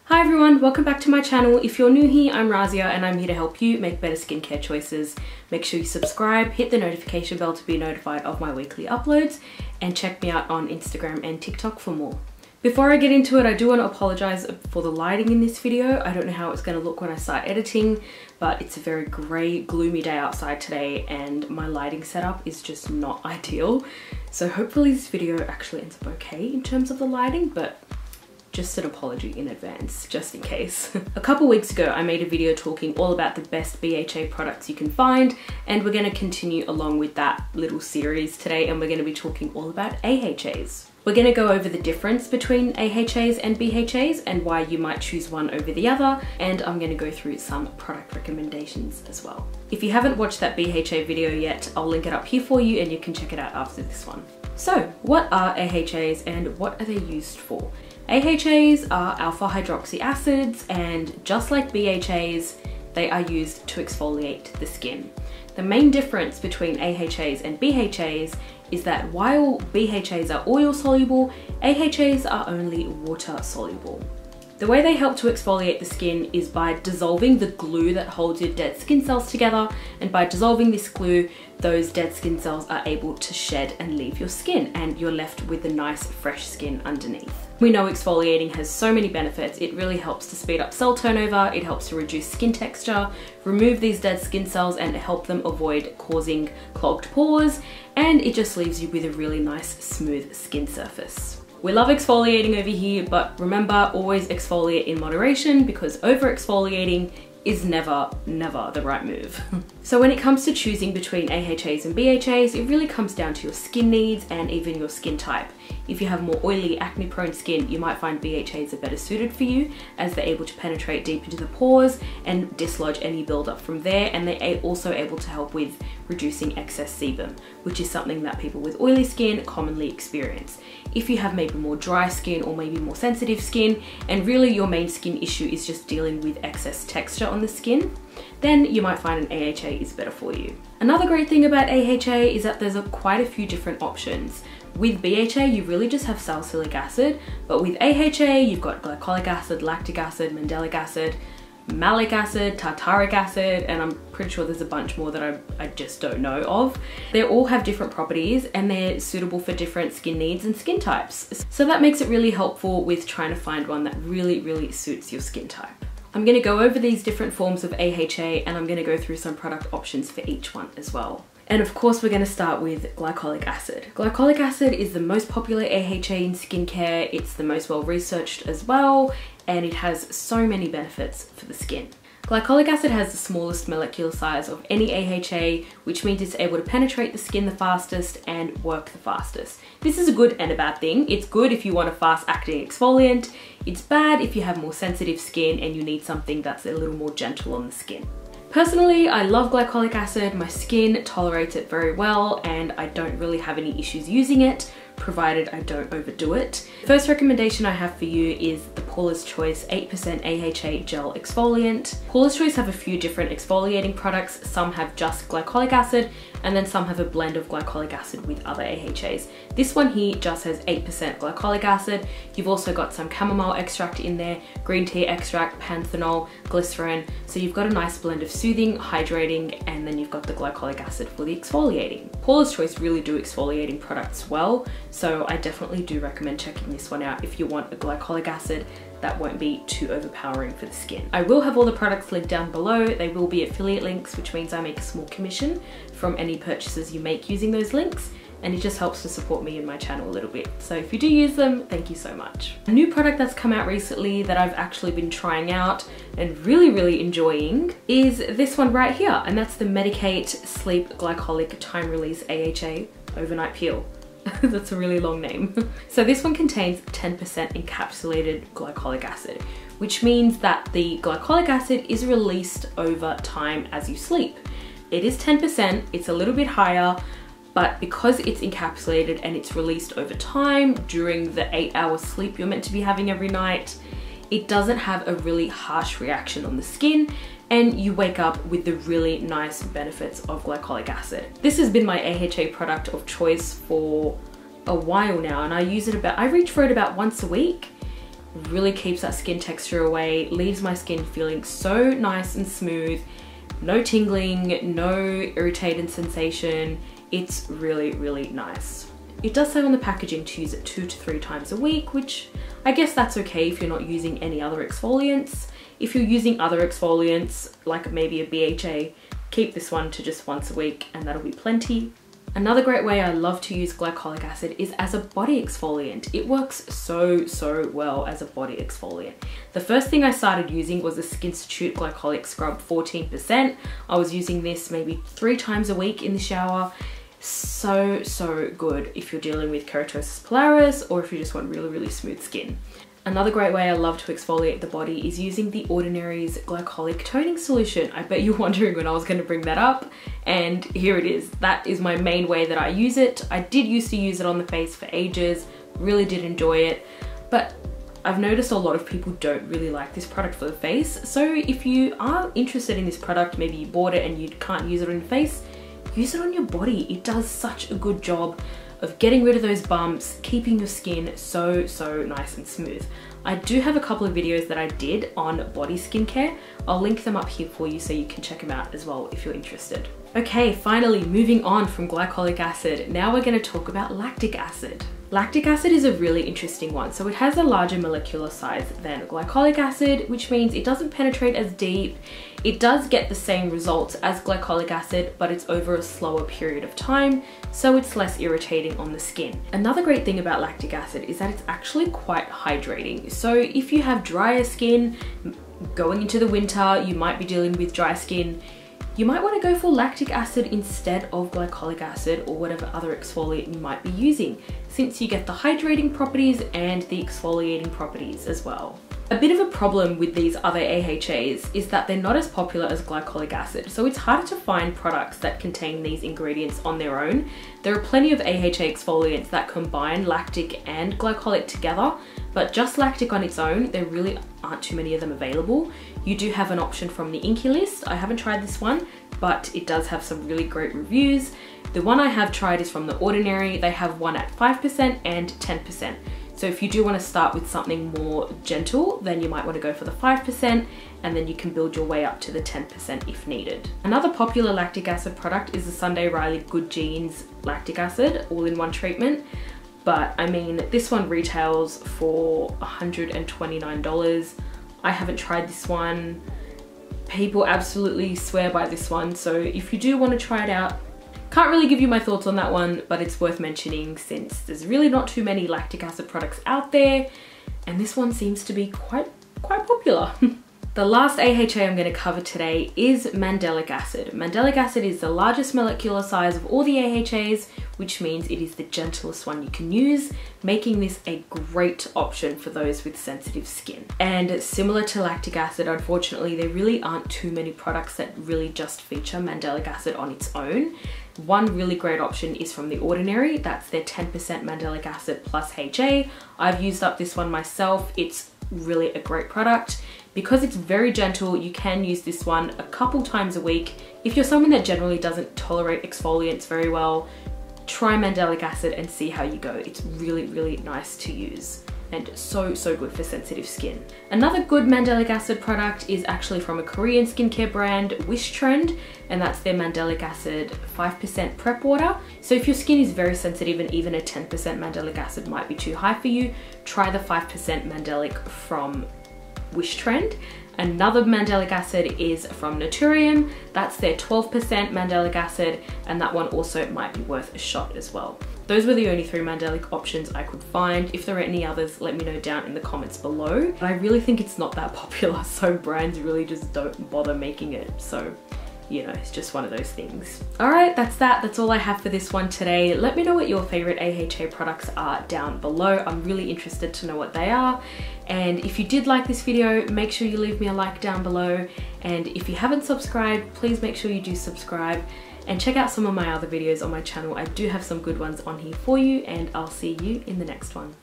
Hi everyone, welcome back to my channel. If you're new here, I'm Razia and I'm here to help you make better skincare choices. Make sure you subscribe, hit the notification bell to be notified of my weekly uploads, and check me out on Instagram and TikTok for more. Before I get into it, I do want to apologize for the lighting in this video. I don't know how it's going to look when I start editing, but it's a very grey, gloomy day outside today and my lighting setup is just not ideal. So hopefully this video actually ends up okay in terms of the lighting, but just an apology in advance, just in case. A couple weeks ago, I made a video talking all about the best BHA products you can find, and we're going to continue along with that little series today, and we're going to be talking all about AHAs. We're going to go over the difference between AHAs and BHAs and why you might choose one over the other, and I'm going to go through some product recommendations as well. If you haven't watched that BHA video yet, I'll link it up here for you and you can check it out after this one. So, what are AHAs and what are they used for? AHAs are alpha hydroxy acids, and just like BHAs, they are used to exfoliate the skin. The main difference between AHAs and BHAs is that while BHAs are oil soluble, AHAs are only water soluble. The way they help to exfoliate the skin is by dissolving the glue that holds your dead skin cells together, and by dissolving this glue, those dead skin cells are able to shed and leave your skin, and you're left with a nice fresh skin underneath. We know exfoliating has so many benefits. It really helps to speed up cell turnover, it helps to reduce skin texture, remove these dead skin cells and help them avoid causing clogged pores, and it just leaves you with a really nice smooth skin surface. We love exfoliating over here, but remember, always exfoliate in moderation because over exfoliating is never the right move. So when it comes to choosing between AHAs and BHAs, it really comes down to your skin needs and even your skin type. If you have more oily, acne-prone skin, you might find BHAs are better suited for you as they're able to penetrate deep into the pores and dislodge any buildup from there, and they're also able to help with reducing excess sebum, which is something that people with oily skin commonly experience. If you have maybe more dry skin or maybe more sensitive skin, and really your main skin issue is just dealing with excess texture on the skin, then you might find an AHA is better for you. Another great thing about AHA is that there's quite a few different options. With BHA, you really just have salicylic acid, but with AHA, you've got glycolic acid, lactic acid, mandelic acid, malic acid, tartaric acid, and I'm pretty sure there's a bunch more that I just don't know of. They all have different properties and they're suitable for different skin needs and skin types. So that makes it really helpful with trying to find one that really suits your skin type. I'm going to go over these different forms of AHA and I'm going to go through some product options for each one as well. And of course, we're going to start with glycolic acid. Glycolic acid is the most popular AHA in skincare. It's the most well researched as well, and it has so many benefits for the skin. Glycolic acid has the smallest molecular size of any AHA, which means it's able to penetrate the skin the fastest and work the fastest. This is a good and a bad thing. It's good if you want a fast acting exfoliant. It's bad if you have more sensitive skin and you need something that's a little more gentle on the skin. Personally, I love glycolic acid. My skin tolerates it very well and I don't really have any issues using it, provided I don't overdo it. First recommendation I have for you is the Paula's Choice 8% AHA Gel Exfoliant. Paula's Choice have a few different exfoliating products. Some have just glycolic acid and then some have a blend of glycolic acid with other AHAs. This one here just has 8% glycolic acid. You've also got some chamomile extract in there, green tea extract, panthenol, glycerin. So you've got a nice blend of soothing, hydrating, and then you've got the glycolic acid for the exfoliating. Paula's Choice really do exfoliating products well, so I definitely do recommend checking this one out if you want a glycolic acid that won't be too overpowering for the skin. I will have all the products linked down below. They will be affiliate links, which means I make a small commission from any purchases you make using those links, and it just helps to support me and my channel a little bit. So if you do use them, thank you so much. A new product that's come out recently that I've actually been trying out and really enjoying is this one right here, and that's the Medicate Sleep Glycolic Time Release AHA Overnight Peel. That's a really long name. So this one contains 10% encapsulated glycolic acid, which means that the glycolic acid is released over time as you sleep. It is 10%, it's a little bit higher, but because it's encapsulated and it's released over time during the 8-hour sleep you're meant to be having every night, it doesn't have a really harsh reaction on the skin, and you wake up with the really nice benefits of glycolic acid. This has been my AHA product of choice for a while now, and I reach for it about once a week. really keeps that skin texture away, leaves my skin feeling so nice and smooth, no tingling, no irritating sensation. It's really, really nice. It does say on the packaging to use it 2 to 3 times a week, which I guess that's okay if you're not using any other exfoliants. If you're using other exfoliants, like maybe a BHA, keep this one to just once a week and that'll be plenty. Another great way I love to use glycolic acid is as a body exfoliant. It works so well as a body exfoliant. The first thing I started using was the Skinstitute Glycolic Scrub 14%. I was using this maybe 3 times a week in the shower. So good if you're dealing with keratosis pilaris or if you just want really, really smooth skin. Another great way I love to exfoliate the body is using the Ordinary's glycolic toning solution. I bet you're wondering when I was going to bring that up, and here it is. That is my main way that I use it. I did used to use it on the face for ages, really did enjoy it, but I've noticed a lot of people don't really like this product for the face. So if you are interested in this product, maybe you bought it and you can't use it on your face, use it on your body. It does such a good job of getting rid of those bumps, keeping your skin so nice and smooth. I do have a couple of videos that I did on body skincare. I'll link them up here for you so you can check them out as well if you're interested. Okay, finally moving on from glycolic acid, now we're going to talk about lactic acid. Lactic acid is a really interesting one. So it has a larger molecular size than glycolic acid, which means it doesn't penetrate as deep. It does get the same results as glycolic acid, but it's over a slower period of time, so it's less irritating on the skin. Another great thing about lactic acid is that it's actually quite hydrating. So if you have drier skin, going into the winter, you might be dealing with dry skin, you might want to go for lactic acid instead of glycolic acid or whatever other exfoliant you might be using, since you get the hydrating properties and the exfoliating properties as well. A bit of a problem with these other AHAs is that they're not as popular as glycolic acid, so it's harder to find products that contain these ingredients on their own. There are plenty of AHA exfoliants that combine lactic and glycolic together, but just lactic on its own, there really aren't too many of them available. You do have an option from the ENQUIRIES. I haven't tried this one, but it does have some really great reviews. The one I have tried is from The Ordinary. They have one at 5% and 10%. So if you do want to start with something more gentle, then you might want to go for the 5%, and then you can build your way up to the 10% if needed. Another popular lactic acid product is the Sunday Riley Good Genes lactic acid all-in-one treatment. But I mean, this one retails for $129. I haven't tried this one. People absolutely swear by this one. So if you do want to try it out, can't really give you my thoughts on that one, but it's worth mentioning since there's really not too many lactic acid products out there, and this one seems to be quite popular. The last AHA I'm going to cover today is mandelic acid. Mandelic acid is the largest molecular size of all the AHAs, which means it is the gentlest one you can use, making this a great option for those with sensitive skin. And similar to lactic acid, unfortunately, there really aren't too many products that really just feature mandelic acid on its own. One really great option is from The Ordinary. That's their 10% mandelic acid plus HA. I've used up this one myself. It's really a great product. Because it's very gentle, you can use this one a couple times a week. If you're someone that generally doesn't tolerate exfoliants very well, try mandelic acid and see how you go. It's really nice to use and so good for sensitive skin. Another good mandelic acid product is actually from a Korean skincare brand, Wish Trend, and that's their mandelic acid 5% prep water. So if your skin is very sensitive and even a 10% mandelic acid might be too high for you, try the 5% mandelic from Wish Trend. Another mandelic acid is from Naturium. That's their 12% mandelic acid, and that one also might be worth a shot as well. Those were the only 3 mandelic options I could find. If there are any others, let me know down in the comments below. But I really think it's not that popular, so brands really just don't bother making it. So, you know, it's just one of those things. All right, that's all I have for this one today. Let me know what your favorite AHA products are down below. I'm really interested to know what they are. And if you did like this video, make sure you leave me a like down below. And if you haven't subscribed, please make sure you do subscribe and check out some of my other videos on my channel. I do have some good ones on here for you, and I'll see you in the next one.